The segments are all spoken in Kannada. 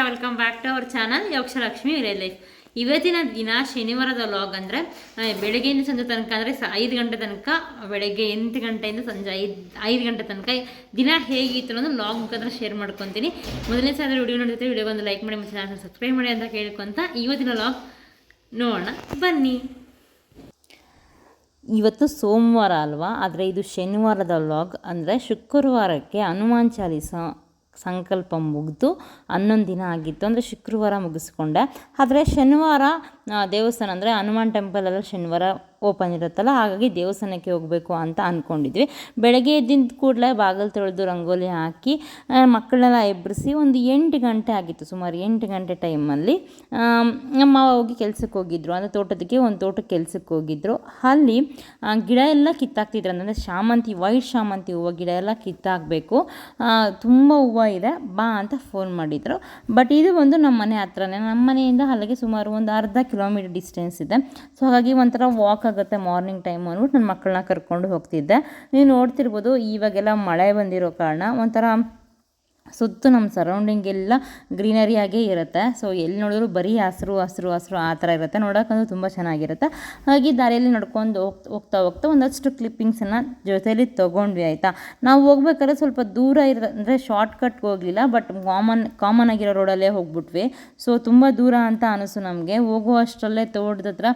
Welcome back to our channel ಯೋಕ್ಷಲಕ್ಷ್ಮಿ ವಿಲೇಜ್ ಲೈಫ್. ಇವತ್ತಿನ ದಿನ ಶನಿವಾರದ ವ್ಲಾಗ್ ಅಂದರೆ ಬೆಳಗ್ಗೆಯಿಂದ ಸಂಜೆ ತನಕ ಅಂದರೆ 5 ಗಂಟೆ ತನಕ, ಬೆಳಗ್ಗೆ 8 ಗಂಟೆಯಿಂದ ಸಂಜೆ 5 ಗಂಟೆ ತನಕ ದಿನ ಹೇಗಿತ್ತು ಅನ್ನೋದು ವ್ಲಾಗ್ ಮುಖಾಂತರ ಶೇರ್ ಮಾಡ್ಕೊತೀನಿ. ಮೊದಲನೇ ಸಾರಿ ವಿಡಿಯೋ ನೋಡಿದ್ರೆ ವಿಡಿಯೋ ಬಂದು ಲೈಕ್ ಮಾಡಿ ಮತ್ತು ಚಾನಲ್ ಸಬ್ಸ್ಕ್ರೈಬ್ ಮಾಡಿ ಅಂತ ಕೇಳ್ಕೊತ ಇವತ್ತಿನ ವ್ಲಾಗ್ ನೋಡೋಣ ಬನ್ನಿ. ಇವತ್ತು ಸೋಮವಾರ ಅಲ್ವಾ, ಆದರೆ ಇದು ಶನಿವಾರದ ವ್ಲಾಗ್. ಅಂದರೆ ಶುಕ್ರವಾರಕ್ಕೆ ಹನುಮಾನ್ ಚಾಲೀಸ ಸಂಕಲ್ಪ ಮುಗಿದು 11 ದಿನ ಆಗಿತ್ತು. ಅಂದರೆ ಶುಕ್ರವಾರ ಮುಗಿಸ್ಕೊಂಡೆ. ಆದರೆ ಶನಿವಾರ ದೇವಸ್ಥಾನ ಅಂದರೆ ಹನುಮಾನ್ ಟೆಂಪಲೆಲ್ಲ ಶನಿವಾರ ಓಪನ್ ಇರುತ್ತಲ್ಲ, ಹಾಗಾಗಿ ದೇವಸ್ಥಾನಕ್ಕೆ ಹೋಗಬೇಕು ಅಂತ ಅಂದ್ಕೊಂಡಿದ್ವಿ. ಬೆಳಗ್ಗೆ ಎದ್ದಿದ್ದ ಕೂಡಲೇ ಬಾಗಿಲು ತೊಳೆದು ರಂಗೋಲಿ ಹಾಕಿ ಮಕ್ಕಳನ್ನೆಲ್ಲ ಎಬ್ಬರಿಸಿ ಒಂದು 8 ಗಂಟೆ ಆಗಿತ್ತು. ಸುಮಾರು 8 ಗಂಟೆ ಟೈಮಲ್ಲಿ ನಮ್ಮ ಹೋಗಿ ಕೆಲ್ಸಕ್ಕೆ ಹೋಗಿದ್ರು. ಅಂದರೆ ತೋಟಕ್ಕೆ ಕೆಲ್ಸಕ್ಕೆ ಹೋಗಿದ್ರು. ಅಲ್ಲಿ ಗಿಡ ಎಲ್ಲ ಕಿತ್ತಾಕ್ತಿದ್ರು. ಅಂದರೆ ಶಾಮಂತಿ, ವೈಟ್ ಶಾಮಂತಿ ಹೂವು ಗಿಡ ಎಲ್ಲ ಕಿತ್ತಾಕಬೇಕು, ತುಂಬ ಹೂವು ಇದೆ ಬಾ ಅಂತ ಫೋನ್ ಮಾಡಿದರು. ಬಟ್ ಇದು ಒಂದು ನಮ್ಮ ಮನೆ ಹತ್ರನೇ, ನಮ್ಮ ಮನೆಯಿಂದ ಅಲ್ಲಿಗೆ ಸುಮಾರು ಒಂದು ಅರ್ಧ ಕಿಲೋಮೀಟರ್ ಡಿಸ್ಟೆನ್ಸ್ ಇದೆ. ಸೊ ಹಾಗಾಗಿ ಒಂಥರ ವಾಕ್ ಆಗುತ್ತೆ ಮಾರ್ನಿಂಗ್ ಟೈಮ್ ಅಂದ್ಬಿಟ್ಟು ನನ್ನ ಮಕ್ಕಳನ್ನ ಕರ್ಕೊಂಡು ಹೋಗ್ತಿದ್ದೆ. ನೀವು ನೋಡ್ತಿರ್ಬೋದು, ಇವಾಗೆಲ್ಲ ಮಳೆ ಬಂದಿರೋ ಕಾರಣ ಒಂಥರ ಸುತ್ತು ನಮ್ಮ ಸರೌಂಡಿಂಗ್ ಎಲ್ಲ ಗ್ರೀನರಿಯಾಗೇ ಇರುತ್ತೆ. ಸೊ ಎಲ್ಲಿ ನೋಡಿದ್ರು ಬರೀ ಹಸಿರು ಹಸಿರು ಹಸಿರು ಆ ಥರ ಇರುತ್ತೆ. ನೋಡೋಕ್ಕಂತೂ ತುಂಬ ಚೆನ್ನಾಗಿರುತ್ತೆ. ಹಾಗೆ ದಾರಿಯಲ್ಲಿ ನಡ್ಕೊಂಡು ಹೋಗ್ತಾ ಒಂದಷ್ಟು ಕ್ಲಿಪ್ಪಿಂಗ್ಸನ್ನು ಜೊತೆಯಲ್ಲಿ ತೊಗೊಂಡ್ವಿ. ಆಯಿತಾ, ನಾವು ಹೋಗ್ಬೇಕಾದ್ರೆ ಸ್ವಲ್ಪ ದೂರ ಅಂದರೆ ಶಾರ್ಟ್ಕಟ್ಗೆ ಹೋಗಲಿಲ್ಲ, ಬಟ್ ಕಾಮನ್ ಆಗಿರೋ ರೋಡಲ್ಲೇ ಹೋಗ್ಬಿಟ್ವಿ. ಸೊ ತುಂಬ ದೂರ ಅಂತ ಅನಿಸು ನಮಗೆ. ಹೋಗುವಷ್ಟರಲ್ಲೇ ತೋಟದ ಹತ್ರ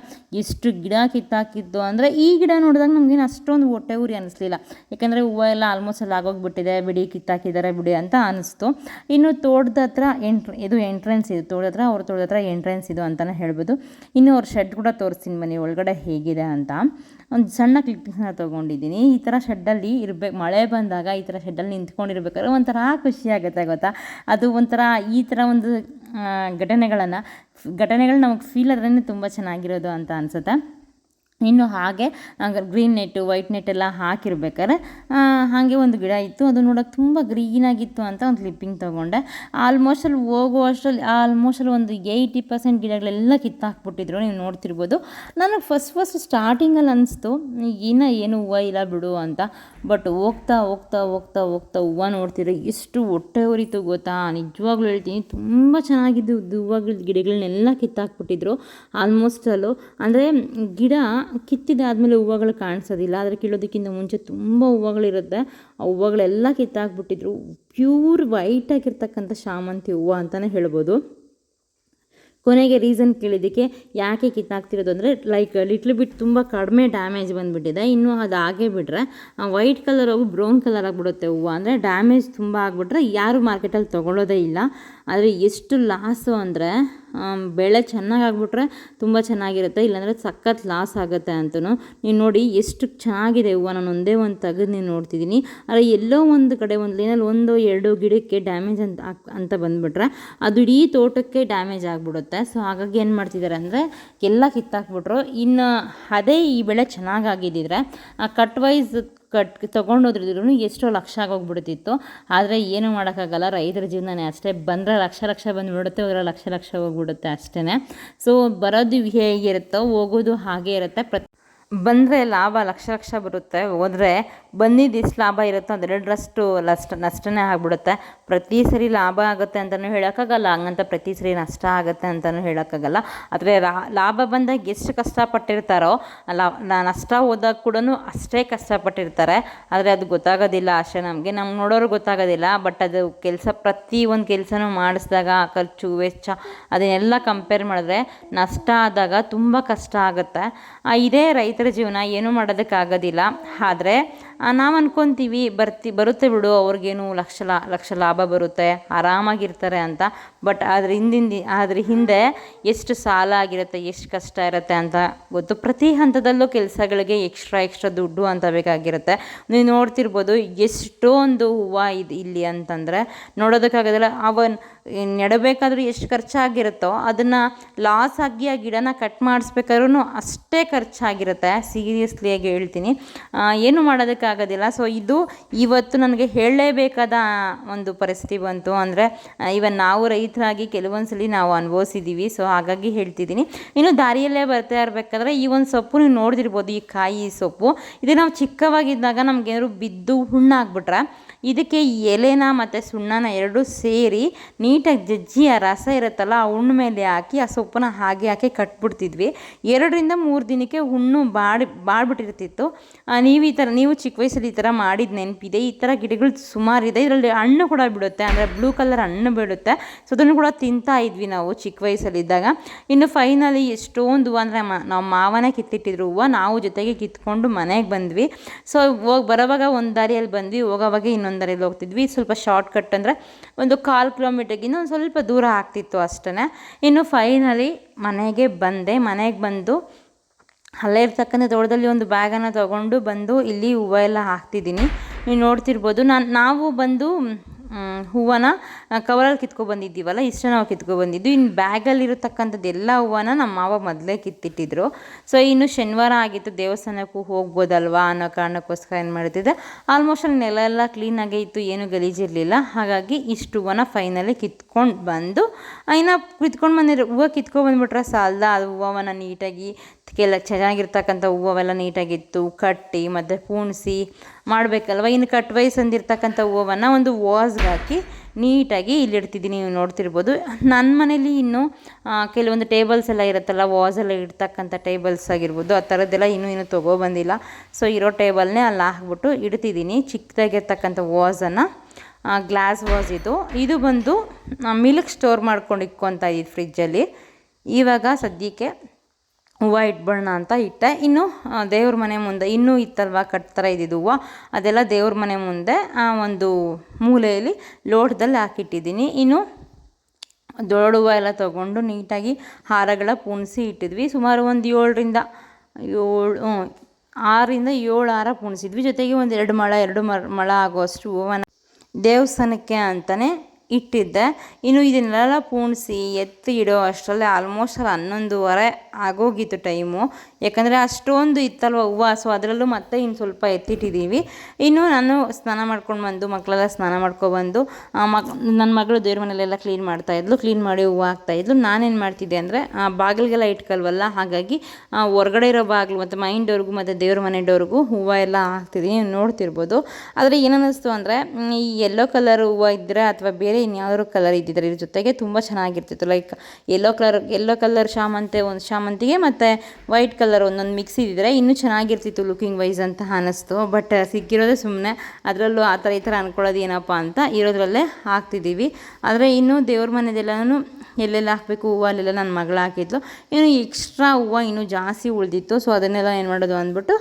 ಎಷ್ಟು ಗಿಡ ಕಿತ್ತಾಕಿದ್ದು ಅಂದರೆ, ಈ ಗಿಡ ನೋಡಿದಾಗ ನಮಗೇನು ಅಷ್ಟೊಂದು ಹೊಟ್ಟೆ ಉರಿ ಅನ್ನಿಸ್ಲಿಲ್ಲ. ಯಾಕೆಂದರೆ ಹೂವು ಎಲ್ಲ ಆಲ್ಮೋಸ್ಟ್ ಅಲ್ಲಿ ಆಗೋಗ್ಬಿಟ್ಟಿದೆ, ಬಿಡಿ ಕಿತ್ತಾಕಿದ್ದಾರೆ ಬಿಡಿ ಅಂತ ಅನಿಸ್ತು. ಇನ್ನು ತೋಟದ ಹತ್ರ ಇದು ಎಂಟ್ರೆನ್ಸ್ ಇದು, ತೋಟದ ಹತ್ರ ಎಂಟ್ರೆನ್ಸ್ ಇದು ಅಂತಲೇ ಹೇಳ್ಬೋದು. ಇನ್ನು ಅವ್ರ ಶೆಡ್ ಕೂಡ ತೋರಿಸ್ತೀನಿ ಬನ್ನಿ ಒಳಗಡೆ ಹೇಗಿದೆ ಅಂತ. ಒಂದು ಸಣ್ಣ ಕ್ಲಿಪ್ಪಿಂಗ್ಸನ್ನ ತೊಗೊಂಡಿದ್ದೀನಿ. ಈ ಥರ ಶೆಡ್ಡಲ್ಲಿ ಇರಬೇಕು, ಮಳೆ ಬಂದಾಗ ಈ ಥರ ಶೆಡ್ಡಲ್ಲಿ ನಿಂತ್ಕೊಂಡಿರ್ಬೇಕಾದ್ರೆ ಒಂಥರ ಖುಷಿ ಆಗುತ್ತೆ ಗೊತ್ತಾ. ಅದು ಒಂಥರ ಈ ಥರ ಒಂದು ಘಟನೆಗಳು ನಮಗೆ ಫೀಲ್ ಆದ್ರೇ ತುಂಬ ಚೆನ್ನಾಗಿರೋದು ಅಂತ ಅನಿಸುತ್ತೆ. ಇನ್ನು ಹಾಗೆ ಗ್ರೀನ್ ನೆಟ್ಟು ವೈಟ್ ನೆಟ್ ಎಲ್ಲ ಹಾಕಿರ್ಬೇಕಾದ್ರೆ ಹಾಗೆ ಒಂದು ಗಿಡ ಇತ್ತು, ಅದು ನೋಡೋಕೆ ತುಂಬ ಗ್ರೀನಾಗಿತ್ತು ಅಂತ ಒಂದು ಕ್ಲಿಪ್ಪಿಂಗ್ ತೊಗೊಂಡೆ. ಆಲ್ಮೋಸ್ಟ್ ಅಲ್ಲಿ ಒಂದು 80% ಗಿಡಗಳೆಲ್ಲ ಕಿತ್ತಾಕ್ಬಿಟ್ಟಿದ್ರು. ನೀವು ನೋಡ್ತಿರ್ಬೋದು. ನನಗೆ ಫಸ್ಟ್ ಸ್ಟಾರ್ಟಿಂಗಲ್ಲಿ ಅನಿಸ್ತು ಏನು ಹೂವು ಇಲ್ಲ ಬಿಡು ಅಂತ. ಬಟ್ ಹೋಗ್ತಾ ಹೂವು ನೋಡ್ತಿರೋ ಎಷ್ಟು ಹೊಟ್ಟೆ ಉರಿತು ಗೊತ್ತಾ. ನಿಜವಾಗ್ಲೂ ಹೇಳ್ತೀನಿ, ತುಂಬ ಚೆನ್ನಾಗಿದ್ದು ಹೂವುಗಳ ಗಿಡಗಳನ್ನೆಲ್ಲ ಕಿತ್ತಾಕ್ಬಿಟ್ಟಿದ್ರು ಆಲ್ಮೋಸ್ಟಲ್ಲೂ. ಅಂದರೆ ಗಿಡ ಕಿತ್ತಿದಾದ್ಮೇಲೆ ಹೂವುಗಳು ಕಾಣಿಸೋದಿಲ್ಲ, ಆದರೆ ಕೀಳೋದಕ್ಕಿಂತ ಮುಂಚೆ ತುಂಬ ಹೂವುಗಳಿರುತ್ತೆ. ಆ ಹೂವುಗಳೆಲ್ಲ ಕಿತ್ತಾಕ್ಬಿಟ್ಟಿದ್ರು. ಪ್ಯೂರ್ ವೈಟ್ ಆಗಿರ್ತಕ್ಕಂಥ ಶಾಮಂತಿ ಹೂವು ಅಂತಲೇ ಹೇಳ್ಬೋದು. ಕೊನೆಗೆ ರೀಸನ್ ಕೇಳಿದ್ದಕ್ಕೆ ಯಾಕೆ ಕಿತ್ತಾಕ್ತಿರೋದು ಅಂದರೆ, ಲಿಟ್ಲ್ ಬಿಟ್ ತುಂಬ ಕಡಿಮೆ ಡ್ಯಾಮೇಜ್ ಬಂದುಬಿಟ್ಟಿದೆ. ಇನ್ನೂ ಅದು ಆಗೇ ಬಿಟ್ಟರೆ ವೈಟ್ ಕಲರ್ ಹೋಗಿ ಬ್ರೌನ್ ಕಲರ್ ಆಗಿಬಿಡುತ್ತೆ ಹೂವು. ಅಂದರೆ ಡ್ಯಾಮೇಜ್ ತುಂಬ ಆಗಿಬಿಟ್ರೆ ಯಾರು ಮಾರ್ಕೆಟಲ್ಲಿ ತೊಗೊಳ್ಳೋದೇ ಇಲ್ಲ. ಆದರೆ ಎಷ್ಟು ಲಾಸು ಅಂದರೆ, ಬೆಳೆ ಚೆನ್ನಾಗಾಗ್ಬಿಟ್ರೆ ತುಂಬ ಚೆನ್ನಾಗಿರುತ್ತೆ, ಇಲ್ಲಾಂದರೆ ಸಖತ್ ಲಾಸ್ ಆಗುತ್ತೆ ಅಂತಲೂ. ನೀವು ನೋಡಿ ಎಷ್ಟು ಚೆನ್ನಾಗಿದೆ ಹೂವು. ನಾನು ಒಂದೇ ಒಂದು ತೆಗೆದು ನೀವು ನೋಡ್ತಿದ್ದೀನಿ. ಆದರೆ ಎಲ್ಲೋ ಒಂದು ಕಡೆ ಒಂದು ಲೈನಲ್ಲಿ 1-2 ಗಿಡಕ್ಕೆ ಡ್ಯಾಮೇಜ್ ಅಂತ ಬಂದುಬಿಟ್ರೆ ಅದು ಇಡೀ ತೋಟಕ್ಕೆ ಡ್ಯಾಮೇಜ್ ಆಗಿಬಿಡುತ್ತೆ. ಸೊ ಹಾಗಾಗಿ ಏನು ಮಾಡ್ತಿದ್ದಾರೆ ಅಂದರೆ ಎಲ್ಲ ಕಿತ್ತಾಕ್ಬಿಟ್ರು. ಇನ್ನು ಅದೇ ಈ ಬೆಳೆ ಚೆನ್ನಾಗಾಗಿದ್ದಿದ್ರೆ ಕಟ್ ವೈಸ್ ತೊಗೊಂಡೋದ್ರಿದ್ರು ಎಷ್ಟೋ ಲಕ್ಷ ಆಗೋಗ್ಬಿಡ್ತಿತ್ತು. ಆದರೆ ಏನೂ ಮಾಡೋಕ್ಕಾಗಲ್ಲ, ರೈತರ ಜೀವನನೇ ಅಷ್ಟೇ. ಬಂದರೆ ಲಕ್ಷ ಬಂದುಬಿಡುತ್ತೆ, ಹೋದರೆ ಲಕ್ಷ ಹೋಗ್ಬಿಡುತ್ತೆ ಅಷ್ಟೇ. ಸೊ ಬರೋದು ಹೇಗಿರುತ್ತೋ ಹೋಗೋದು ಹಾಗೇ ಇರುತ್ತೆ. ಬಂದರೆ ಲಾಭ ಲಕ್ಷ ಬರುತ್ತೆ, ಹೋದರೆ ಬಂದಿದ್ದು ಎಷ್ಟು ಲಾಭ ಇರುತ್ತೋ ಅದೆರಡರಷ್ಟು ನಷ್ಟನೇ ಆಗಿಬಿಡುತ್ತೆ. ಪ್ರತಿ ಸರಿ ಲಾಭ ಆಗುತ್ತೆ ಅಂತಲೂ ಹೇಳೋಕ್ಕಾಗಲ್ಲ, ಹಂಗಂತ ಪ್ರತಿ ಸರಿ ನಷ್ಟ ಆಗುತ್ತೆ ಅಂತಲೂ ಹೇಳೋಕ್ಕಾಗಲ್ಲ. ಆದರೆ ಲಾಭ ಬಂದಾಗ ಎಷ್ಟು ಕಷ್ಟಪಟ್ಟಿರ್ತಾರೋ ನಷ್ಟ ಹೋದಾಗ ಕೂಡ ಅಷ್ಟೇ ಕಷ್ಟಪಟ್ಟಿರ್ತಾರೆ. ಆದರೆ ಅದು ಗೊತ್ತಾಗೋದಿಲ್ಲ ಅಷ್ಟೇ ನಮಗೆ ನೋಡೋರು ಗೊತ್ತಾಗೋದಿಲ್ಲ. ಬಟ್ ಅದು ಪ್ರತಿಯೊಂದು ಕೆಲಸನೂ ಮಾಡಿಸಿದಾಗ ಖರ್ಚು ವೆಚ್ಚ ಅದನ್ನೆಲ್ಲ ಕಂಪೇರ್ ಮಾಡಿದ್ರೆ ನಷ್ಟ ಆದಾಗ ತುಂಬ ಕಷ್ಟ ಆಗುತ್ತೆ. ಇದೇ ರೈತರ ಜೀವನ, ಏನೂ ಮಾಡೋದಕ್ಕಾಗೋದಿಲ್ಲ. ಆದರೆ ನಾವು ಅಂದ್ಕೊತೀವಿ ಬರುತ್ತೆ ಬಿಡು, ಅವ್ರಿಗೇನು ಲಕ್ಷ ಲಾಭ ಬರುತ್ತೆ, ಆರಾಮಾಗಿರ್ತಾರೆ ಅಂತ. ಬಟ್ ಅದ್ರ ಹಿಂದೆ ಎಷ್ಟು ಸಾಲ ಆಗಿರುತ್ತೆ, ಎಷ್ಟು ಕಷ್ಟ ಇರುತ್ತೆ ಅಂತ ಗೊತ್ತು. ಪ್ರತಿ ಹಂತದಲ್ಲೂ ಕೆಲಸಗಳಿಗೆ ಎಕ್ಸ್ಟ್ರಾ ದುಡ್ಡು ಅಂತ ಬೇಕಾಗಿರುತ್ತೆ. ನೀವು ನೋಡ್ತಿರ್ಬೋದು ಎಷ್ಟೊಂದು ಹೂವು ಇಲ್ಲಿ ಅಂತಂದರೆ ನೋಡೋದಕ್ಕಾಗೋದಿಲ್ಲ. ನೆಡಬೇಕಾದ್ರೂ ಎಷ್ಟು ಖರ್ಚಾಗಿರುತ್ತೋ ಅದನ್ನು ಲಾಸ್ ಆಗಿ ಆ ಗಿಡನ ಕಟ್ ಮಾಡಿಸ್ಬೇಕಾದ್ರೂ ಅಷ್ಟೇ ಖರ್ಚಾಗಿರುತ್ತೆ. ಸೀರಿಯಸ್ಲಿಯಾಗಿ ಹೇಳ್ತೀನಿ, ಏನು ಮಾಡೋದಕ್ಕಾಗೋದಿಲ್ಲ. ಸೊ ಇದು ಇವತ್ತು ನನಗೆ ಹೇಳಲೇಬೇಕಾದ ಒಂದು ಪರಿಸ್ಥಿತಿ ಬಂತು. ಅಂದರೆ ನಾವು ರೈತರಾಗಿ ಕೆಲವೊಂದ್ಸಲಿ ನಾವು ಅನುಭವಿಸಿದ್ದೀವಿ. ಸೊ ಹಾಗಾಗಿ ಹೇಳ್ತಿದ್ದೀನಿ. ಇನ್ನು ದಾರಿಯಲ್ಲೇ ಬರ್ತಾ ಇರಬೇಕಾದ್ರೆ ಈ ಒಂದು ಸೊಪ್ಪು ನೀವು ನೋಡ್ತಿರ್ಬೋದು, ಈ ಕಾಯಿ ಸೊಪ್ಪು. ಇದು ನಾವು ಚಿಕ್ಕವಾಗಿದ್ದಾಗ ನಮಗೇನಾದ್ರು ಬಿದ್ದು ಹುಣ್ಣಾಗ್ಬಿಟ್ರೆ ಇದಕ್ಕೆ ಎಲೆನ ಮತ್ತು ಸುಣ್ಣನ ಎರಡೂ ಸೇರಿ ನೀಟಾಗಿ ಜಜ್ಜಿ ಆ ರಸ ಇರುತ್ತಲ್ಲ ಆ ಹುಣ್ಣು ಮೇಲೆ ಹಾಕಿ ಆ ಸೊಪ್ಪನ್ನ ಹಾಕಿ ಕಟ್ಬಿಡ್ತಿದ್ವಿ. 2-3 ದಿನಕ್ಕೆ ಹುಣ್ಣು ಬಾಡ್ಬಿಟ್ಟಿರ್ತಿತ್ತು. ನೀವು ಚಿಕ್ಕ ವಯಸ್ಸಲ್ಲಿ ಈ ಥರ ಮಾಡಿದ ನೆನಪಿದೆ. ಈ ಥರ ಗಿಡಗಳು ಸುಮಾರಿದೆ. ಇದರಲ್ಲಿ ಹಣ್ಣು ಕೂಡ ಬಿಡುತ್ತೆ, ಅಂದರೆ ಬ್ಲೂ ಕಲರ್ ಹಣ್ಣು ಬಿಡುತ್ತೆ. ಸೊ ಅದನ್ನು ಕೂಡ ತಿಂತಾ ಇದ್ವಿ ನಾವು ಚಿಕ್ಕ ವಯಸ್ಸಲ್ಲಿದ್ದಾಗ. ಇನ್ನು ಫೈನಲಿ ಎಷ್ಟೊಂದು ಹೂವು ಅಂದರೆ ನಾವು ಮಾವನೇ ಕಿತ್ತಿಟ್ಟಿದ್ರು ಹೂವು, ನಾವು ಜೊತೆಗೆ ಕಿತ್ಕೊಂಡು ಮನೆಗೆ ಬಂದ್ವಿ. ಸೊ ಬರೋವಾಗ ಒಂದು ದಾರಿಯಲ್ಲಿ ಬಂದ್ವಿ, ಹೋಗೋವಾಗ ಇನ್ನೊಂದು ದಾರಿಯಲ್ಲಿ ಹೋಗ್ತಿದ್ವಿ. ಸ್ವಲ್ಪ ಶಾರ್ಟ್ ಕಟ್ ಅಂದರೆ ಒಂದು 1/4 ಕಿಲೋಮೀಟರ್ಗಿಂತ ಒಂದು ಸ್ವಲ್ಪ ದೂರ ಆಗ್ತಿತ್ತು ಅಷ್ಟೇ. ಇನ್ನು ಫೈನಲಿ ಮನೆಗೆ ಬಂದು ಅಲ್ಲೇ ಇರ್ತಕ್ಕಂಥ ತೋಟದಲ್ಲಿ ಒಂದು ಬ್ಯಾಗನ್ನು ತೊಗೊಂಡು ಬಂದು ಇಲ್ಲಿ ಹೂವು ಎಲ್ಲ ಹಾಕ್ತಿದ್ದೀನಿ. ನೀವು ನೋಡ್ತಿರ್ಬೋದು. ನಾವು ಬಂದು ಹೂವನ್ನ ಕವರಲ್ಲಿ ಕಿತ್ಕೊಬಂದಿದ್ದೀವಲ್ಲ, ಇಷ್ಟ ನಾವು ಕಿತ್ಕೊಬಂದಿದ್ದು. ಇನ್ನು ಬ್ಯಾಗಲ್ಲಿರತಕ್ಕಂಥದ್ದು ಎಲ್ಲ ಹೂವನ್ನ ನಮ್ಮ ಮಾವ ಮೊದಲೇ ಕಿತ್ತಿಟ್ಟಿದ್ರು. ಸೊ ಇನ್ನು ಶನಿವಾರ ಆಗಿತ್ತು, ದೇವಸ್ಥಾನಕ್ಕೂ ಹೋಗ್ಬೋದಲ್ವಾ ಅನ್ನೋ ಕಾರಣಕ್ಕೋಸ್ಕರ ಏನು ಮಾಡ್ತಿದ್ದೆ, ಆಲ್ಮೋಸ್ಟ್ ಅಲ್ಲಿ ನೆಲ ಎಲ್ಲ ಕ್ಲೀನಾಗೇ ಇತ್ತು, ಏನು ಗಲೀಜಿರಲಿಲ್ಲ. ಹಾಗಾಗಿ ಇಷ್ಟು ಹೂವನ್ನ ಫೈನಲಿ ಕಿತ್ಕೊಂಡು ಬಂದು ಇನ್ನು ಕಿತ್ಕೊಂಡು ಬಂದಿರೋ ಹೂವು ಕಿತ್ಕೊಬಂದ್ಬಿಟ್ರೆ ಸಾಲದ, ಅದು ಹೂವನ್ನು ನೀಟಾಗಿ ಚೆನ್ನಾಗಿರ್ತಕ್ಕಂಥ ಹೂವೆಲ್ಲ ನೀಟಾಗಿತ್ತು ಕಟ್ಟಿ ಮತ್ತು ಪೂಣಿಸಿ ಮಾಡಬೇಕಲ್ವ. ಇನ್ನು ಕಟ್ ವೈಸ್ ಅಂದಿರ್ತಕ್ಕಂಥ ಹೂವನ್ನು ಒಂದು ವಾಸ್ಗೆ ಹಾಕಿ ನೀಟಾಗಿ ಇಲ್ಲಿಡ್ತಿದ್ದೀನಿ. ನೀವು ನೋಡ್ತಿರ್ಬೋದು. ನನ್ನ ಮನೇಲಿ ಇನ್ನೂ ಕೆಲವೊಂದು ಟೇಬಲ್ಸ್ ಎಲ್ಲ ಇರುತ್ತಲ್ಲ, ವಾಸೆಲ್ಲ ಇಡ್ತಕ್ಕಂಥ ಟೇಬಲ್ಸ್ ಆಗಿರ್ಬೋದು, ಆ ಥರದ್ದೆಲ್ಲ ಇನ್ನೂ ತೊಗೊಬಂದಿಲ್ಲ. ಸೊ ಇರೋ ಟೇಬಲ್ನೇ ಅಲ್ಲಿ ಹಾಕ್ಬಿಟ್ಟು ಇಡ್ತಿದ್ದೀನಿ. ಚಿಕ್ಕದಾಗಿರ್ತಕ್ಕಂಥ ವಾಸನ್ನು, ಗ್ಲಾಸ್ ವಾಸ್ ಇದು ಬಂದು ಮಿಲ್ಕ್ ಸ್ಟೋರ್ ಮಾಡ್ಕೊಂಡು ಇಕ್ಕೊತಾ ಇದ್ದಿದ್ದು ಫ್ರಿಜ್ಜಲ್ಲಿ. ಇವಾಗ ಸದ್ಯಕ್ಕೆ ಹೂವು ಇಟ್ಬಿಡೋಣ ಅಂತ ಇಟ್ಟೆ. ಇನ್ನು ದೇವ್ರ ಮನೆ ಮುಂದೆ ಇನ್ನೂ ಇತ್ತಲ್ವ ಥರ ಇದ್ದಿದ್ದು ಹೂವು, ಅದೆಲ್ಲ ದೇವ್ರ ಮನೆ ಮುಂದೆ ಒಂದು ಮೂಲೆಯಲ್ಲಿ ಲೋಟದಲ್ಲಿ ಹಾಕಿಟ್ಟಿದ್ದೀನಿ. ಇನ್ನು ದೊಡ್ಡ ಹೂವು ಎಲ್ಲ ತೊಗೊಂಡು ನೀಟಾಗಿ ಹಾರಗಳ ಪೂಣಿಸಿ ಇಟ್ಟಿದ್ವಿ. ಸುಮಾರು ಒಂದು 6ರಿಂದ 7 ಹಾರ ಪೂಣಿಸಿದ್ವಿ. ಜೊತೆಗೆ ಒಂದು 2 ಮೊಳ ಆಗುವಷ್ಟು ಹೂವನ್ನು ದೇವಸ್ಥಾನಕ್ಕೆ ಅಂತಲೇ ಇಟ್ಟಿದ್ದೆ. ಇನ್ನು ಇದನ್ನೆಲ್ಲ ಪೂಣಿಸಿ ಎತ್ತಿ ಇಡೋ ಅಷ್ಟರಲ್ಲಿ ಆಲ್ಮೋಸ್ಟ್ 11:30 ಆಗೋಗಿತ್ತು ಟೈಮು. ಯಾಕಂದರೆ ಅಷ್ಟೊಂದು ಇತ್ತಲ್ವ ಹೂವು. ಸೊ ಅದರಲ್ಲೂ ಮತ್ತೆ ಇನ್ನು ಸ್ವಲ್ಪ ಎತ್ತಿಟ್ಟಿದ್ದೀವಿ. ಇನ್ನು ನಾನು ಸ್ನಾನ ಮಾಡ್ಕೊಂಡು ಬಂದು, ಮಕ್ಕಳೆಲ್ಲ ಸ್ನಾನ ಮಾಡ್ಕೊಬಂದು, ನನ್ನ ಮಗಳು ದೇವ್ರ ಮನೆಯಲ್ಲೆಲ್ಲ ಕ್ಲೀನ್ ಮಾಡ್ತಾಯಿದ್ಲು. ಕ್ಲೀನ್ ಮಾಡಿ ಹೂವು ಹಾಕ್ತಾಯಿದ್ಲು. ನಾನೇನು ಮಾಡ್ತಿದ್ದೆ ಅಂದರೆ ಬಾಗಿಲಿಗೆಲ್ಲ ಇಟ್ಕಲ್ವಲ್ಲ, ಹಾಗಾಗಿ ಹೊರಗಡೆ ಇರೋ ಬಾಗಿಲು ಮತ್ತು ಮೈನ್ ಡೋರ್ಗೂ ಮತ್ತು ದೇವ್ರ ಮನೆ ಡೋರ್ಗೂ ಹೂವು ಎಲ್ಲ ಹಾಕ್ತಿದ್ದೀನಿ. ನೋಡ್ತಿರ್ಬೋದು. ಆದರೆ ಏನನ್ನಿಸ್ತು ಅಂದರೆ ಈ ಯೆಲ್ಲೋ ಕಲರ್ ಹೂವು ಇದ್ದರೆ ಅಥವಾ ಬೇರೆ ಇನ್ಯಾವ್ದಾದ್ರು ಕಲರ್ ಇದ್ದಿದ್ರೆ ಇದ್ರ ಜೊತೆಗೆ ತುಂಬ ಚೆನ್ನಾಗಿರ್ತಿತ್ತು. ಲೈಕ್ ಯೆಲ್ಲೋ ಕಲರ್ ಶಾಮಂತಿಗೆ ಮತ್ತು ವೈಟ್ ಕಲರ್ ಒಂದೊಂದು ಮಿಕ್ಸ್ ಇದ್ದಿದ್ರೆ ಇನ್ನೂ ಚೆನ್ನಾಗಿರ್ತಿತ್ತು ಲುಕಿಂಗ್ ವೈಸ್ ಅಂತ ಅನ್ನಿಸ್ತು. ಬಟ್ ಸಿಕ್ಕಿರೋದೇ ಸುಮ್ಮನೆ, ಅದರಲ್ಲೂ ಆ ಥರ ಈ ಥರ ಅಂದ್ಕೊಳ್ಳೋದು ಏನಪ್ಪ ಅಂತ ಇರೋದ್ರಲ್ಲೇ ಹಾಕ್ತಿದ್ದೀವಿ. ಆದರೆ ಇನ್ನೂ ದೇವ್ರ ಮನೆದೆಲ್ಲನೂ ಎಲ್ಲೆಲ್ಲ ಹಾಕಬೇಕು ಹೂವು ಅಲ್ಲೆಲ್ಲ ನನ್ನ ಮಗಳು ಹಾಕಿದ್ಲು. ಇನ್ನು ಎಕ್ಸ್ಟ್ರಾ ಹೂವು ಇನ್ನೂ ಜಾಸ್ತಿ ಉಳಿದಿತ್ತು. ಸೊ ಅದನ್ನೆಲ್ಲ ಏನು ಮಾಡೋದು ಅಂದ್ಬಿಟ್ಟು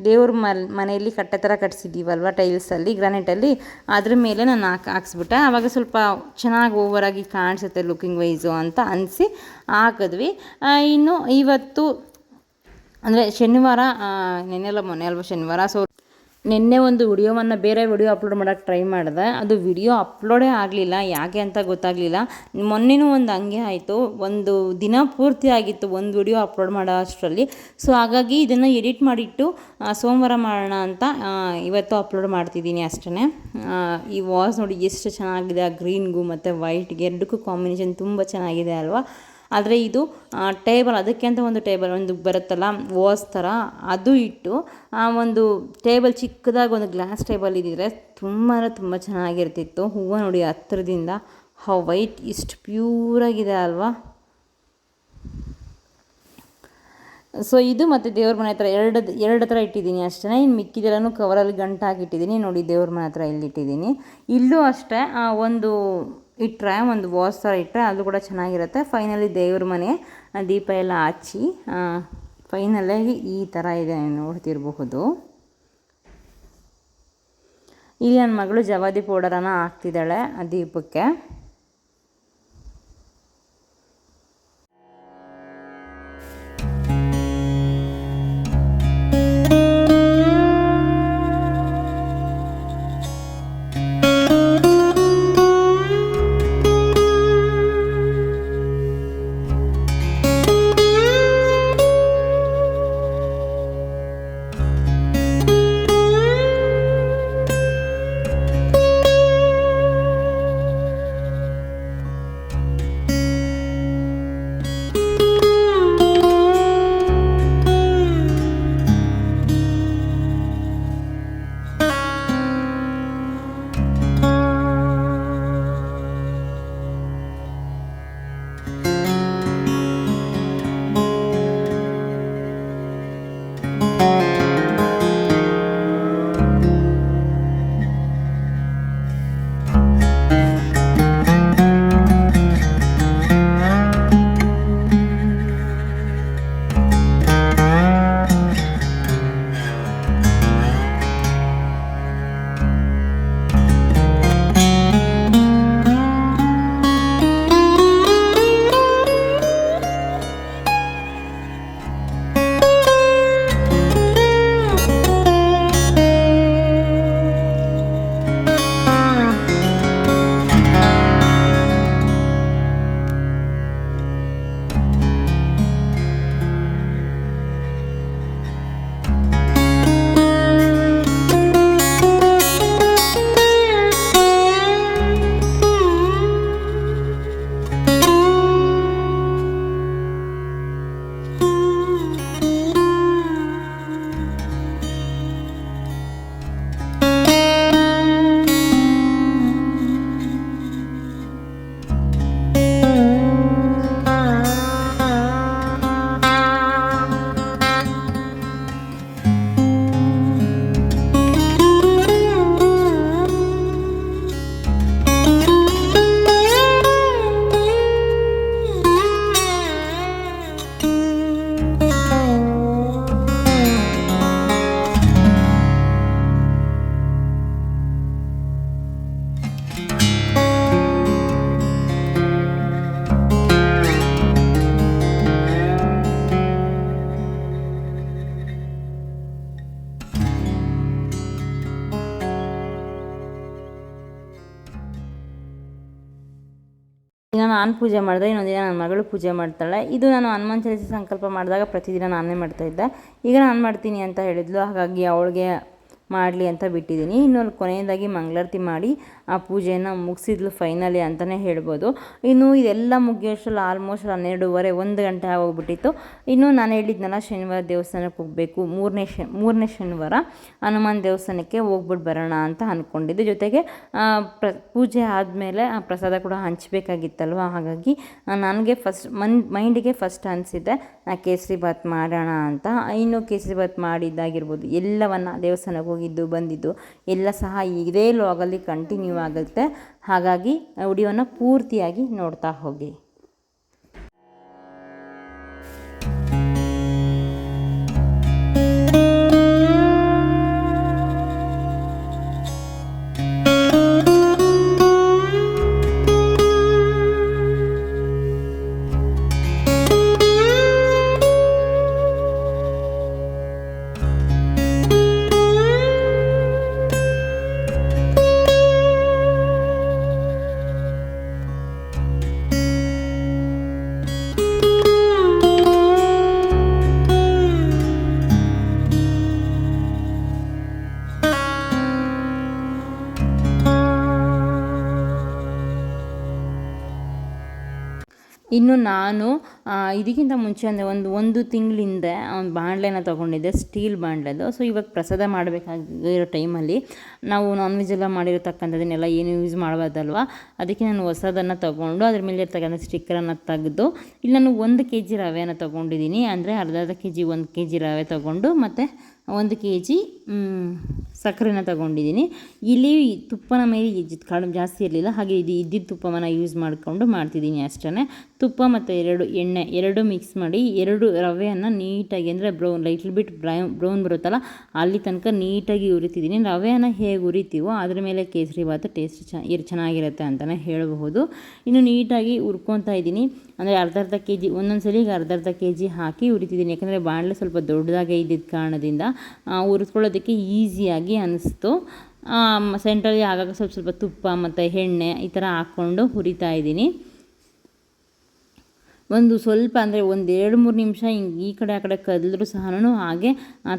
ದೇವ್ರ ಮನೆಯಲ್ಲಿ ಕಟ್ಟೆ ಥರ ಕಟ್ಸಿದ್ದೀವಲ್ವ ಟೈಲ್ಸಲ್ಲಿ, ಗ್ರಾನೈಟಲ್ಲಿ, ಅದ್ರ ಮೇಲೆ ನಾನು ಹಾಕ್ಸ್ಬಿಟ್ಟೆ. ಆವಾಗ ಸ್ವಲ್ಪ ಚೆನ್ನಾಗಿ ಓವರಾಗಿ ಕಾಣಿಸುತ್ತೆ ಲುಕಿಂಗ್ ವೈಸು ಅಂತ ಅನಿಸಿ ಹಾಕಿದ್ವಿ. ಇನ್ನು ಇವತ್ತು ಅಂದರೆ ಶನಿವಾರ, ಮೊನ್ನೆ ಅಲ್ವ ಶನಿವಾರ. ಸೊ ನಿನ್ನೆ ಒಂದು ಬೇರೆ ವಿಡಿಯೋ ಅಪ್ಲೋಡ್ ಮಾಡೋಕ್ಕೆ ಟ್ರೈ ಮಾಡಿದೆ. ಅದು ವಿಡಿಯೋ ಅಪ್ಲೋಡೇ ಆಗಲಿಲ್ಲ, ಯಾಕೆ ಅಂತ ಗೊತ್ತಾಗಲಿಲ್ಲ. ಮೊನ್ನೆನೂ ಒಂದು ಹಂಗೆ ಆಯಿತು, ಒಂದು ದಿನ ಪೂರ್ತಿ ಆಗಿತ್ತು ಒಂದು ವಿಡಿಯೋ ಅಪ್ಲೋಡ್ ಮಾಡೋ ಅಷ್ಟರಲ್ಲಿ. ಸೊ ಹಾಗಾಗಿ ಇದನ್ನು ಎಡಿಟ್ ಮಾಡಿಟ್ಟು ಸೋಮವಾರ ಮಾಡೋಣ ಅಂತ ಇವತ್ತು ಅಪ್ಲೋಡ್ ಮಾಡ್ತಿದ್ದೀನಿ ಅಷ್ಟೇ. ಈ ವಾಸ್ ನೋಡಿ ಎಷ್ಟು ಚೆನ್ನಾಗಿದೆ, ಆ ಗ್ರೀನ್ಗೂ ಮತ್ತು ವೈಟ್ಗೆ ಎರಡಕ್ಕೂ ಕಾಂಬಿನೇಷನ್ ತುಂಬ ಚೆನ್ನಾಗಿದೆ ಅಲ್ವಾ. ಆದರೆ ಇದು ಟೇಬಲ್, ಅದಕ್ಕೆ ಅಂತ ಒಂದು ಟೇಬಲ್ ಒಂದು ಬರುತ್ತಲ್ಲ ವಾಸ್ ಥರ, ಅದು ಇಟ್ಟು ಒಂದು ಟೇಬಲ್ ಚಿಕ್ಕದಾಗಿ ಒಂದು ಗ್ಲಾಸ್ ಟೇಬಲ್ ಇದ್ದಿದ್ರೆ ತುಂಬ ಚೆನ್ನಾಗಿರ್ತಿತ್ತು. ಹೂವು ನೋಡಿ ಹತ್ತಿರದಿಂದ ವೈಟ್ ಇಷ್ಟು ಪ್ಯೂರಾಗಿದೆ ಅಲ್ವಾ. ಸೊ ಇದು ಮತ್ತು ದೇವ್ರ ಮನೆ ಹತ್ರ ಎರಡು ಥರ ಇಟ್ಟಿದ್ದೀನಿ ಅಷ್ಟೇ. ಇನ್ನು ಮಿಕ್ಕಿದೆಲ್ಲನೂ ಕವರಲ್ಲಿ ಗಂಟು ಹಾಕಿಟ್ಟಿದ್ದೀನಿ. ನೋಡಿ ದೇವ್ರ ಮನೆ ಹತ್ರ ಇಲ್ಲಿಟ್ಟಿದ್ದೀನಿ. ಇಲ್ಲೂ ಅಷ್ಟೇ ಒಂದು ಇಟ್ಟರೆ, ಒಂದು ವಾಸ್ ಥರ ಇಟ್ಟರೆ ಅದು ಕೂಡ ಚೆನ್ನಾಗಿರುತ್ತೆ. ಫೈನಲಿ ದೇವ್ರ ಮನೆ ದೀಪ ಎಲ್ಲ ಹಚ್ಚಿ ಫೈನಲಾಗಿ ಈ ಥರ ಇದೆ, ನೋಡ್ತಿರಬಹುದು. ಇಲ್ಲಿ ನನ್ನ ಮಗಳು ಜವಾದಿ ಪೌಡರನ್ನು ಹಾಕ್ತಿದ್ದಾಳೆ ಆ ದೀಪಕ್ಕೆ. ದಿನ ನಾನು ಪೂಜೆ ಮಾಡಿದೆ, ಇನ್ನೊಂದು ದಿನ ನನ್ನ ಮಗಳು ಪೂಜೆ ಮಾಡ್ತಾಳೆ. ಇದು ನಾನು ಹನುಮಾನ್ ಚಾಲಿಸ ಸಂಕಲ್ಪ ಮಾಡಿದಾಗ ಪ್ರತಿದಿನ ನಾನೇ ಮಾಡ್ತಾಯಿದ್ದೆ. ಈಗ ನಾನು ಮಾಡ್ತೀನಿ ಅಂತ ಹೇಳಿದ್ಲು, ಹಾಗಾಗಿ ಅವಳಿಗೆ ಮಾಡಲಿ ಅಂತ ಬಿಟ್ಟಿದ್ದೀನಿ. ಇನ್ನು ಕೊನೆಯದಾಗಿ ಮಂಗಳಾರತಿ ಮಾಡಿ ಆ ಪೂಜೆಯನ್ನು ಮುಗಿಸಿದ್ಲು ಫೈನಲಿ ಅಂತಲೇ ಹೇಳ್ಬೋದು. ಇನ್ನು ಇದೆಲ್ಲ ಮುಗಿಯೋಷ್ಟರಲ್ಲಿ ಆಲ್ಮೋಸ್ಟ್ 12:30 1 ಗಂಟೆ ಆಗೋಗ್ಬಿಟ್ಟಿತ್ತು. ಇನ್ನು ನಾನು ಹೇಳಿದ್ನಲ್ಲ ಶನಿವಾರ ದೇವಸ್ಥಾನಕ್ಕೆ ಹೋಗಬೇಕು, ಮೂರನೇ ಶನಿವಾರ ಹನುಮಾನ್ ದೇವಸ್ಥಾನಕ್ಕೆ ಹೋಗ್ಬಿಟ್ಟು ಬರೋಣ ಅಂತ ಅಂದ್ಕೊಂಡಿದ್ದೆ. ಜೊತೆಗೆ ಪೂಜೆ ಆದಮೇಲೆ ಆ ಪ್ರಸಾದ ಕೂಡ ಹಂಚಬೇಕಾಗಿತ್ತಲ್ವ, ಹಾಗಾಗಿ ನನಗೆ ಮೈಂಡಿಗೆ ಫಸ್ಟ್ ಅನಿಸಿದ್ದೆ ಕೇಸರಿ ಬಾತ್ ಮಾಡೋಣ ಅಂತ. ಇನ್ನು ಕೇಸರಿ ಬಾತ್ ಮಾಡಿದ್ದಾಗಿರ್ಬೋದು, ಎಲ್ಲವನ್ನು ದೇವಸ್ಥಾನಕ್ಕೆ ಹೋಗಿದ್ದು ಬಂದಿದ್ದು ಎಲ್ಲ ಸಹ ಇದೇ ಲಾಗಲ್ಲಿ ಕಂಟಿನ್ಯೂ ಆಗುತ್ತೆ. ಹಾಗಾಗಿ ವಿಡಿಯೋನ ಪೂರ್ತಿಯಾಗಿ ನೋಡ್ತಾ ಹೋಗಿ. ಇನ್ನು ನಾನು ಇದಕ್ಕಿಂತ ಮುಂಚೆ ಅಂದರೆ ಒಂದು ತಿಂಗಳಿಂದ ಒಂದು ಬಾಣಲೆನ ತೊಗೊಂಡಿದ್ದೆ, ಸ್ಟೀಲ್ ಬಾಣಲೆದು. ಸೊ ಇವಾಗ ಪ್ರಸಾದ ಮಾಡಬೇಕಾಗಿರೋ ಟೈಮಲ್ಲಿ ನಾವು ನಾನ್ ವೆಜ್ ಎಲ್ಲ ಮಾಡಿರತಕ್ಕಂಥದ್ದನ್ನೆಲ್ಲ ಏನು ಯೂಸ್ ಮಾಡಬಾರ್ದಲ್ವ, ಅದಕ್ಕೆ ನಾನು ಹೊಸದನ್ನು ತೊಗೊಂಡು ಅದ್ರ ಮೇಲೆ ಇರ್ತಕ್ಕಂಥ ಸ್ಟಿಕ್ಕರನ್ನು ತೆಗೆದು ಇಲ್ಲಿ ನಾನು 1 kg ರವೆಯನ್ನು ತೊಗೊಂಡಿದ್ದೀನಿ. ಅಂದರೆ ಅರ್ಧ kg 1 kg ರವೆ ತೊಗೊಂಡು ಮತ್ತು 1 kg ಸಕ್ಕರೆನ ತೊಗೊಂಡಿದ್ದೀನಿ. ಇಲ್ಲಿ ತುಪ್ಪನ ಮೇಲೆ ಕಡಿಮೆ ಜಾಸ್ತಿ ಇರಲಿಲ್ಲ, ಹಾಗೆ ಇದು ಇದ್ದಿದ್ದ ತುಪ್ಪವನ್ನು ಯೂಸ್ ಮಾಡಿಕೊಂಡು ಮಾಡ್ತಿದ್ದೀನಿ ಅಷ್ಟೇ. ತುಪ್ಪ ಮತ್ತು ಎರಡು ಮಿಕ್ಸ್ ಮಾಡಿ 2 ರವೆಯನ್ನು ನೀಟಾಗಿ ಅಂದರೆ ಲೈಟ್ಲ್ ಬಿಟ್ ಬ್ರೌನ್ ಬರುತ್ತಲ್ಲ ಅಲ್ಲಿ ತನಕ ನೀಟಾಗಿ ಹುರಿತಿದ್ದೀನಿ. ರವೆಯನ್ನು ಹೇಗೆ ಹುರಿತೀವೋ ಅದ್ರ ಮೇಲೆ ಕೇಸರಿ ಬಾತ್ ಟೇಸ್ಟ್ ಚೆನ್ನಾಗಿರುತ್ತೆ ಅಂತಲೇ ಹೇಳಬಹುದು. ಇನ್ನು ನೀಟಾಗಿ ಹುರ್ಕೊತಾ ಇದ್ದೀನಿ. ಅಂದರೆ ಅರ್ಧ kg ಒಂದೊಂದು ಸಲಿಗೆ ಅರ್ಧ kg ಹಾಕಿ ಹುರಿತಿದ್ದೀನಿ. ಯಾಕಂದರೆ ಬಾಣಲೆ ಸ್ವಲ್ಪ ದೊಡ್ಡದಾಗೆ ಇದ್ದಿದ್ದ ಕಾರಣದಿಂದ ಹುರಿಸ್ಕೊಳ್ಳೋದಕ್ಕೆ ಈಸಿಯಾಗಿ ಅನ್ನಿಸ್ತು. ಸೆಂಟ್ರಲ್ಲಿ ಆಗಾಗ ಸ್ವಲ್ಪ ತುಪ್ಪ ಮತ್ತು ಎಣ್ಣೆ ಈ ಥರ ಹಾಕ್ಕೊಂಡು ಹುರಿತಾ ಇದ್ದೀನಿ. ಸ್ವಲ್ಪ ಅಂದರೆ 1-2-3 ನಿಮಿಷ ಹಿಂಗೆ ಈ ಕಡೆ ಆ ಕಡೆ ಕದಲಿದ್ರೂ ಸಹ ಹಾಗೆ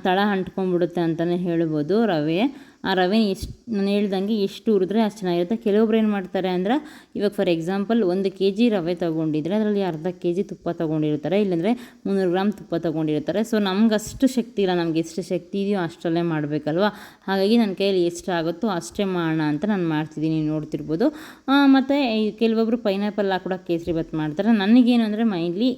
ತಳ ಅಂಟ್ಕೊಂಡ್ಬಿಡುತ್ತೆ ಅಂತಲೇ ಹೇಳ್ಬೋದು ರವೆ. ಆ ರವೆ ನಾನು ಹೇಳ್ದಂಗೆ ಎಷ್ಟು ಹುರಿದ್ರೆ ಅಷ್ಟು ಚೆನ್ನಾಗಿರುತ್ತೆ. ಕೆಲವೊಬ್ರು ಏನು ಮಾಡ್ತಾರೆ ಅಂದರೆ ಇವಾಗ ಫಾರ್ ಎಕ್ಸಾಂಪಲ್ 1 kg ರವೆ ತೊಗೊಂಡಿದ್ರೆ ಅದರಲ್ಲಿ ಅರ್ಧ kg ತುಪ್ಪ ತೊಗೊಂಡಿರ್ತಾರೆ, ಇಲ್ಲಾಂದರೆ 300 ಗ್ರಾಮ್ ತುಪ್ಪ ತೊಗೊಂಡಿರ್ತಾರೆ. ಸೊ ನಮ್ಗೆ ಅಷ್ಟು ಶಕ್ತಿ ಇಲ್ಲ, ನಮ್ಗೆ ಎಷ್ಟು ಶಕ್ತಿ ಇದೆಯೋ ಅಷ್ಟರಲ್ಲೇ ಮಾಡಬೇಕಲ್ವ. ಹಾಗಾಗಿ ನನ್ನ ಕೈಯಲ್ಲಿ ಎಷ್ಟು ಆಗುತ್ತೋ ಅಷ್ಟೇ ಮಾಡೋಣ ಅಂತ ನಾನು ಮಾಡ್ತಿದ್ದೀನಿ, ನೋಡ್ತಿರ್ಬೋದು. ಮತ್ತು ಕೆಲವೊಬ್ಬರು ಪೈನಾಪಲ್ ಕೂಡ ಕೇಸರಿ ಬಾತ್ ಮಾಡ್ತಾರೆ. ನನಗೇನು ಅಂದರೆ ಮೈನ್ಲಿ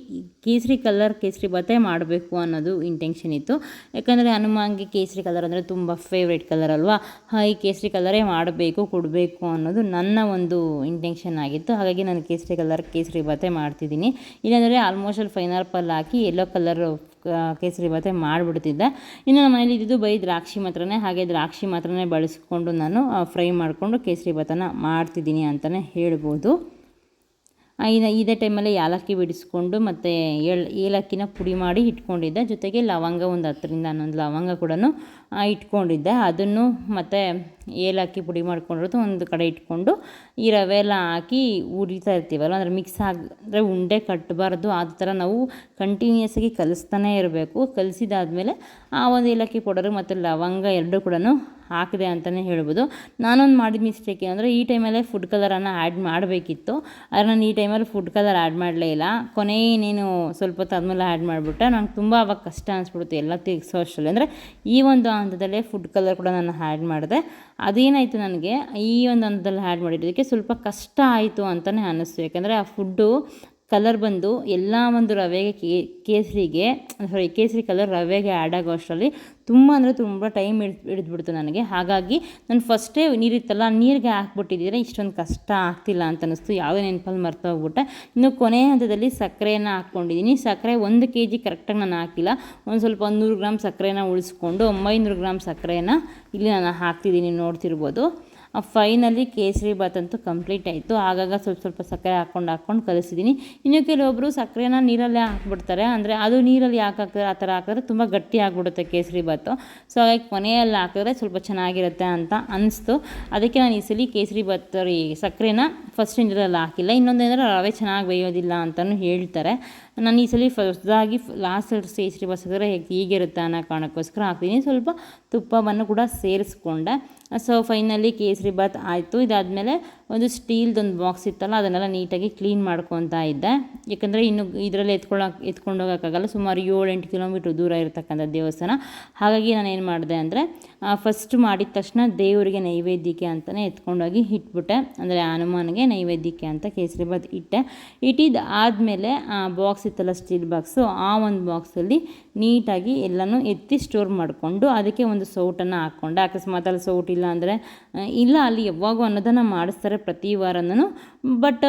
ಕೇಸರಿ ಬಾತೇ ಮಾಡಬೇಕು ಅನ್ನೋದು ಇಂಟೆನ್ಷನ್ ಇತ್ತು. ಯಾಕಂದರೆ ಹನುಮಾನ್ಗೆ ಕೇಸರಿ ಕಲರ್ ಅಂದರೆ ತುಂಬ ಫೇವ್ರೇಟ್ ಕಲರ್ ಅಲ್ವಾ, ಈ ಕೇಸರಿ ಕಲರೇ ಮಾಡಬೇಕು ಕೊಡಬೇಕು ಅನ್ನೋದು ನನ್ನ ಒಂದು ಇಂಟೆನ್ಷನ್ ಆಗಿತ್ತು. ಹಾಗಾಗಿ ನಾನು ಕೇಸರಿ ಬಾತೇ ಮಾಡ್ತಿದ್ದೀನಿ. ಇಲ್ಲಾಂದರೆ ಆಲ್ಮೋಸ್ಟ್ ಅಲ್ಲಿ ಪೈನಾಪಲ್ ಹಾಕಿ ಯೆಲ್ಲೋ ಕಲರ್ ಕೇಸರಿ ಬಾತೇ ಮಾಡಿಬಿಡ್ತಿದ್ದೆ. ಇನ್ನು ನಮ್ಮ ಮನೇಲಿ ಇದ್ದಿದ್ದು ಬರೀ ದ್ರಾಕ್ಷಿ ಮಾತ್ರನೇ, ಹಾಗೆ ದ್ರಾಕ್ಷಿ ಮಾತ್ರನೇ ಬಳಸ್ಕೊಂಡು ನಾನು ಫ್ರೈ ಮಾಡಿಕೊಂಡು ಕೇಸರಿ ಬಾತನ್ನು ಮಾಡ್ತಿದ್ದೀನಿ ಅಂತಲೇ ಹೇಳ್ಬೋದು. ಇದೇ ಟೈಮಲ್ಲಿ ಏಲಕ್ಕಿ ಬಿಡಿಸ್ಕೊಂಡು ಮತ್ತು ಏಲಕ್ಕಿನ ಪುಡಿ ಮಾಡಿ ಇಟ್ಕೊಂಡಿದ್ದೆ. ಜೊತೆಗೆ ಲವಂಗ ಒಂದು 10-11 ಲವಂಗ ಕೂಡ ಇಟ್ಕೊಂಡಿದ್ದೆ. ಅದನ್ನು ಮತ್ತು ಏಲಕ್ಕಿ ಪುಡಿ ಮಾಡ್ಕೊಂಡಿರೋದು ಒಂದು ಕಡೆ ಇಟ್ಕೊಂಡು ಈ ರವೆ ಎಲ್ಲ ಹಾಕಿ ಉರಿತಾ ಇರ್ತೀವಲ್ಲ, ಅಂದರೆ ಮಿಕ್ಸ್ ಅಂದರೆ ಉಂಡೆ ಕಟ್ಟಬಾರ್ದು. ಆ ಥರ ನಾವು ಕಂಟಿನ್ಯೂಸಾಗಿ ಕಲಿಸ್ತಾನೇ ಇರಬೇಕು. ಕಲಿಸಿದಾದ್ಮೇಲೆ ಆ ಒಂದು ಏಲಕ್ಕಿ ಪೌಡರು ಮತ್ತು ಲವಂಗ 2 ಕೂಡ ಹಾಕಿದೆ ಅಂತಲೇ ಹೇಳ್ಬೋದು. ನಾನೊಂದು ಮಾಡಿದ ಮಿಸ್ಟೇಕ್ ಏನಂದರೆ ಈ ಟೈಮಲ್ಲೇ ಫುಡ್ ಕಲರನ್ನು ಆ್ಯಡ್ ಮಾಡಬೇಕಿತ್ತು, ಆದರೆ ನಾನು ಈ ಟೈಮಲ್ಲಿ ಫುಡ್ ಕಲರ್ ಆ್ಯಡ್ ಮಾಡಲೇ ಇಲ್ಲ. ಇನ್ನೇನು ಸ್ವಲ್ಪ ಹೊತ್ತು ಆದಮೇಲೆ ಆ್ಯಡ್ ಮಾಡಿಬಿಟ್ಟೆ. ನಂಗೆ ತುಂಬ ಅವಾಗ ಕಷ್ಟ ಅನಿಸ್ಬಿಡುತ್ತೆ ಎಲ್ಲ ತೆಗ್ಸೋ ಅಷ್ಟರಲ್ಲಿ. ಅಂದರೆ ಈ ಒಂದು ಹಂತದಲ್ಲೇ ಫುಡ್ ಕಲರ್ ಕೂಡ ನಾನು ಆ್ಯಡ್ ಮಾಡಿದೆ. ಅದೇನಾಯಿತು, ನನಗೆ ಈ ಒಂದು ಹಂತದಲ್ಲಿ ಆ್ಯಡ್ ಮಾಡಿರೋದಕ್ಕೆ ಸ್ವಲ್ಪ ಕಷ್ಟ ಆಯಿತು ಅಂತಲೇ ಅನ್ನಿಸ್ತು. ಯಾಕಂದರೆ ಆ ಫುಡ್ಡು ಕಲರ್ ಬಂದು ಎಲ್ಲ ಒಂದು ರವೆಗೆ ಕೇಸರಿ ಕಲರ್ ರವೆಗೆ ಆ್ಯಡ್ ಆಗೋ ಅಷ್ಟರಲ್ಲಿ ತುಂಬ ಟೈಮ್ ಹಿಡಿದ್ಬಿಡ್ತು ನನಗೆ. ಹಾಗಾಗಿ ನಾನು ಫಸ್ಟೇ ನೀರಿತ್ತಲ್ಲ ನೀರಿಗೆ ಹಾಕ್ಬಿಟ್ಟಿದ್ದರೆ ಇಷ್ಟೊಂದು ಕಷ್ಟ ಆಗ್ತಿಲ್ಲ ಅಂತ ಅನ್ನಿಸ್ತು. ಯಾವುದೇ ನೆನಪಲ್ಲಿ ಮರ್ತೋಗ್ಬಿಟ್ಟೆ. ಇನ್ನು ಕೊನೆಯ ಹಂತದಲ್ಲಿ ಸಕ್ಕರೆಯನ್ನು ಹಾಕ್ಕೊಂಡಿದ್ದೀನಿ. ಸಕ್ಕರೆ 1 kg ಕರೆಕ್ಟಾಗಿ ನಾನು ಹಾಕಿಲ್ಲ, ಸ್ವಲ್ಪ 100 ಗ್ರಾಮ್ ಸಕ್ಕರೆನ ಉಳಿಸ್ಕೊಂಡು 900 ಗ್ರಾಮ್ ಸಕ್ಕರೆಯನ್ನು ಇಲ್ಲಿ ನಾನು ಹಾಕ್ತಿದ್ದೀನಿ, ನೋಡ್ತಿರ್ಬೋದು. ಫೈನಲಿ ಕೇಸರಿ ಬಾತ್ ಅಂತೂ ಕಂಪ್ಲೀಟ್ ಆಯಿತು. ಆಗಾಗ ಸ್ವಲ್ಪ ಸ್ವಲ್ಪ ಸಕ್ಕರೆ ಹಾಕ್ಕೊಂಡು ಕಲಿಸಿದ್ದೀನಿ. ಇನ್ನು ಕೆಲವೊಬ್ಬರು ಸಕ್ಕರೆನ ನೀರಲ್ಲೇ ಹಾಕ್ಬಿಡ್ತಾರೆ, ಅಂದರೆ ಅದು ನೀರಲ್ಲಿ ಯಾಕೆ ಹಾಕಿದ್ರೆ ಆ ಥರ ಹಾಕಿದ್ರೆ ತುಂಬ ಗಟ್ಟಿ ಆಗಿಬಿಡುತ್ತೆ ಕೇಸರಿ ಬಾತು. ಸೊ ಹಾಗಾಗಿ ಕೊನೆಯಲ್ಲಿ ಹಾಕಿದ್ರೆ ಸ್ವಲ್ಪ ಚೆನ್ನಾಗಿರುತ್ತೆ ಅಂತ ಅನಿಸ್ತು. ಅದಕ್ಕೆ ನಾನು ಈ ಸಲ ಕೇಸರಿ ಬಾತ್ ಸಕ್ಕರೆನ ಫಸ್ಟ್ ನೀರಲ್ಲಿ ಹಾಕಿಲ್ಲ. ಇನ್ನೊಂದೇನೆಂದರೆ ರವೆ ಚೆನ್ನಾಗಿ ಬೇಯೋದಿಲ್ಲ ಅಂತಲೂ ಹೇಳ್ತಾರೆ. ನಾನು ಈ ಸಲ ಫಸ್ಟಾಗಿ ಲಾಸ್ಟ್ ಕೇಸರಿ ಬಾತ್ ಸಕ್ಕರೆ ಹೀಗಿರುತ್ತೆ ಅನ್ನೋ ಕಾರಣಕ್ಕೋಸ್ಕರ ಹಾಕ್ತೀನಿ. ಸ್ವಲ್ಪ ತುಪ್ಪವನ್ನು ಕೂಡ ಸೇರಿಸ್ಕೊಂಡೆ. ಸೊ ಫೈನಲಿ ಕೇಸರಿ ಬಾತ್ ಆಯಿತು. ಇದಾದಮೇಲೆ ಒಂದು ಸ್ಟೀಲ್ದೊಂದು ಬಾಕ್ಸ್ ಇತ್ತಲ್ಲ, ಅದನ್ನೆಲ್ಲ ನೀಟಾಗಿ ಕ್ಲೀನ್ ಮಾಡ್ಕೊತಾ ಇದ್ದೆ. ಯಾಕಂದರೆ ಇನ್ನು ಇದರಲ್ಲಿ ಎತ್ಕೊಂಡು ಹೋಗೋಕ್ಕಾಗಲ್ಲ, ಸುಮಾರು 7-8 ಕಿಲೋಮೀಟ್ರ್ ದೂರ ಇರತಕ್ಕಂಥ ದೇವಸ್ಥಾನ. ಹಾಗಾಗಿ ನಾನು ಏನು ಮಾಡಿದೆ ಅಂದರೆ ಫಸ್ಟ್ ಮಾಡಿದ ತಕ್ಷಣ ದೇವರಿಗೆ ನೈವೇದ್ಯಕ್ಕೆ ಅಂತಲೇ ಎತ್ಕೊಂಡೋಗಿ ಇಟ್ಬಿಟ್ಟೆ. ಅಂದರೆ ಹನುಮಾನ್ಗೆ ನೈವೇದ್ಯಕ್ಕೆ ಅಂತ ಕೇಸರಿ ಬಾತ್ ಇಟ್ಟಿದ್ದು ಆದಮೇಲೆ ಬಾಕ್ಸ್ ಇತ್ತಲ್ಲ ಸ್ಟೀಲ್ ಬಾಕ್ಸು, ಆ ಒಂದು ಬಾಕ್ಸಲ್ಲಿ ನೀಟಾಗಿ ಎಲ್ಲನೂ ಎತ್ತಿ ಸ್ಟೋರ್ ಮಾಡಿಕೊಂಡು ಅದಕ್ಕೆ ಒಂದು ಸೌಟನ್ನು ಹಾಕ್ಕೊಂಡೆ. ಅಕಸ್ಮಾತಲ್ಲಿ ಸೌಟ್ ಇಲ್ಲ ಅಂದರೆ ಇಲ್ಲ, ಅಲ್ಲಿ ಯಾವಾಗೂ ಅನ್ನೋದನ್ನು ಮಾಡಿಸ್ತಾರೆ ಪ್ರತಿ ವಾರನೂ. ಬಟ್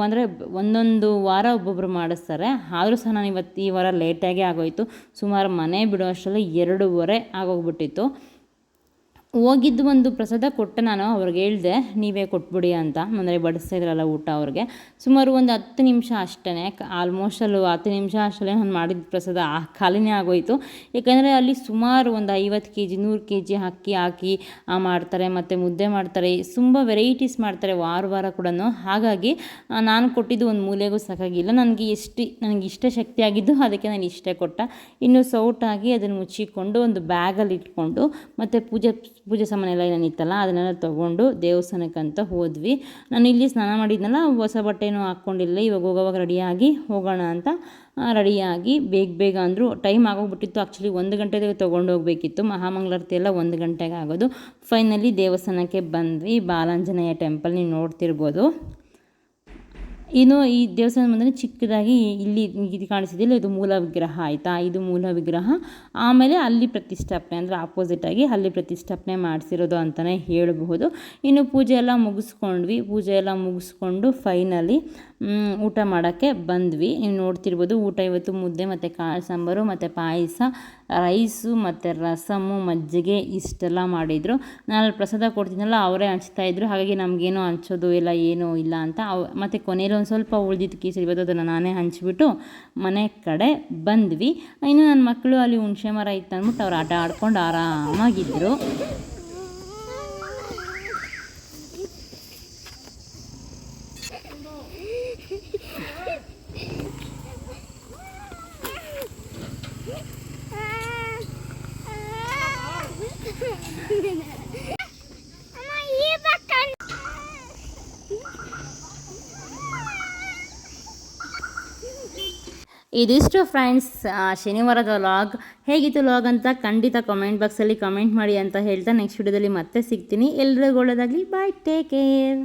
ಅಂದರೆ ಒಂದೊಂದು ವಾರ ಒಬ್ಬೊಬ್ಬರು ಮಾಡಿಸ್ತಾರೆ. ಆದರೂ ಸಹ ನಾನು ಈ ವಾರ ಲೇಟಾಗೇ ಆಗೋಯಿತು. ಸುಮಾರು ಮನೆ ಬಿಡೋ ಅಷ್ಟರಲ್ಲಿ 2:30 ಆಗೋಗ್ಬಿಟ್ಟಿತ್ತು. ಹೋಗಿದ್ದು ಒಂದು ಪ್ರಸಾದ ಕೊಟ್ಟೆ, ನಾನು ಅವ್ರಿಗೆ ಹೇಳಿದೆ ನೀವೇ ಕೊಟ್ಬಿಡಿ ಅಂತ, ಅಂದರೆ ಬಡಿಸ್ತಾ ಇದ್ರಲ್ಲ ಊಟ ಅವ್ರಿಗೆ. ಸುಮಾರು ಒಂದು 10 ನಿಮಿಷ ಅಷ್ಟೇ, ಆಲ್ಮೋಸ್ಟ್ ಅಲ್ಲಿ 10 ನಿಮಿಷ ಅಷ್ಟಲ್ಲೇ ನಾನು ಮಾಡಿದ ಪ್ರಸಾದ ಖಾಲಿನೇ ಆಗೋಯಿತು. ಯಾಕಂದರೆ ಅಲ್ಲಿ ಸುಮಾರು ಒಂದು 50 kg 100 kg ಅಕ್ಕಿ ಹಾಕಿ ಮಾಡ್ತಾರೆ, ಮತ್ತು ಮುದ್ದೆ ಮಾಡ್ತಾರೆ, ತುಂಬ ವೆರೈಟೀಸ್ ಮಾಡ್ತಾರೆ ವಾರ ಕೂಡ. ಹಾಗಾಗಿ ನಾನು ಕೊಟ್ಟಿದ್ದು ಒಂದು ಮೂಲೆಗೂ ಸಾಕಾಗಿಲ್ಲ. ನನಗೆ ಇಷ್ಟ ಶಕ್ತಿ ಆಗಿದ್ದು ಅದಕ್ಕೆ ನಾನು ಇಷ್ಟೇ ಕೊಟ್ಟ. ಇನ್ನು ಸೌಟಾಗಿ ಅದನ್ನು ಮುಚ್ಚಿಕೊಂಡು ಒಂದು ಬ್ಯಾಗಲ್ಲಿ ಇಟ್ಕೊಂಡು ಮತ್ತು ಪೂಜೆ ಸಾಮಾನೆಲ್ಲ ಏನೇನಿತ್ತಲ್ಲ ಅದನ್ನೆಲ್ಲ ತೊಗೊಂಡು ದೇವಸ್ಥಾನಕ್ಕಂತ ಹೋದ್ವಿ. ನಾನು ಇಲ್ಲಿ ಸ್ನಾನ ಮಾಡಿದ್ನಲ್ಲ, ಹೊಸ ಬಟ್ಟೆನೂ ಹಾಕ್ಕೊಂಡಿಲ್ಲ. ಇವಾಗ ಹೋಗೋವಾಗ ರೆಡಿಯಾಗಿ ಹೋಗೋಣ ಅಂತ ರೆಡಿಯಾಗಿ ಬೇಗ ಅಂದರು. ಟೈಮ್ ಆಗೋಗ್ಬಿಟ್ಟಿತ್ತು. ಆ್ಯಕ್ಚುಲಿ 1 ಗಂಟೆಗೆ ತೊಗೊಂಡು ಹೋಗಬೇಕಿತ್ತು. ಮಹಾಮಂಗಳಾರತಿ ಎಲ್ಲ 1 ಗಂಟೆಗೆ ಆಗೋದು. ಫೈನಲಿ ದೇವಸ್ಥಾನಕ್ಕೆ ಬಂದ್ವಿ. ಬಾಲಾಂಜನೇಯ ಟೆಂಪಲ್ ನೀವು ನೋಡ್ತಿರ್ಬೋದು. ಇನ್ನು ಈ ದೇವಸ್ಥಾನ ಬಂದರೆ ಚಿಕ್ಕದಾಗಿ ಇಲ್ಲಿ ಇದು ಕಾಣಿಸಿದಿಲ್ಲ, ಇದು ಮೂಲ ವಿಗ್ರಹ ಆಯಿತಾ. ಇದು ಮೂಲ ವಿಗ್ರಹ. ಆಮೇಲೆ ಅಲ್ಲಿ ಪ್ರತಿಷ್ಠಾಪನೆ, ಅಂದರೆ ಆಪೋಸಿಟಾಗಿ ಅಲ್ಲಿ ಪ್ರತಿಷ್ಠಾಪನೆ ಮಾಡಿಸಿರೋದು ಅಂತಲೇ ಹೇಳಬಹುದು. ಇನ್ನು ಪೂಜೆ ಎಲ್ಲ ಮುಗಿಸ್ಕೊಂಡು ಫೈನಲಿ ಊಟ ಮಾಡೋಕ್ಕೆ ಬಂದ್ವಿ. ನೀವು ನೋಡ್ತಿರ್ಬೋದು. ಊಟ ಇವತ್ತು ಮುದ್ದೆ ಮತ್ತು ಕಾಳು ಸಾಂಬಾರು ಮತ್ತು ಪಾಯಸ, ರೈಸು ಮತ್ತು ರಸಮ್ಮು, ಮಜ್ಜಿಗೆ ಇಷ್ಟೆಲ್ಲ ಮಾಡಿದರು. ನಾನು ಪ್ರಸಾದ ಕೊಡ್ತೀನಲ್ಲ ಅವರೇ ಹಂಚ್ತಾಯಿದ್ರು. ಹಾಗಾಗಿ ನಮಗೇನೋ ಹಂಚೋದು ಎಲ್ಲ ಏನೂ ಇಲ್ಲ ಅಂತ. ಮತ್ತು ಕೊನೆಯಲ್ಲಿ ಒಂದು ಸ್ವಲ್ಪ ಉಳಿದಿತ್ತು ಕೇಸರಿ ಬಾತ್, ಅದನ್ನು ನಾನೇ ಹಂಚಿಬಿಟ್ಟು ಮನೆ ಕಡೆ ಬಂದ್ವಿ. ಇನ್ನು ನನ್ನ ಮಕ್ಕಳು ಅಲ್ಲಿ ಹುಣಸೆ ಮರ ಇತ್ತು ಅಂದ್ಬಿಟ್ಟು ಅವ್ರು ಆಟ ಆಡ್ಕೊಂಡು ಆರಾಮಾಗಿದ್ದರು. ಇದಿಷ್ಟು ಫ್ರೆಂಡ್ಸ್ ಶನಿವಾರದ ವ್ಲಾಗ್. ಹೇಗಿತ್ತು ವ್ಲಾಗ್ ಅಂತ ಖಂಡಿತ ಕಮೆಂಟ್ ಬಾಕ್ಸಲ್ಲಿ ಕಮೆಂಟ್ ಮಾಡಿ ಅಂತ ಹೇಳ್ತಾ ನೆಕ್ಸ್ಟ್ ವಿಡಿಯೋದಲ್ಲಿ ಮತ್ತೆ ಸಿಗ್ತೀನಿ. ಎಲ್ರಿಗೂ ಒಳ್ಳೆಯದಾಗಲಿ. ಬಾಯ್, ಟೇಕ್ ಕೇರ್.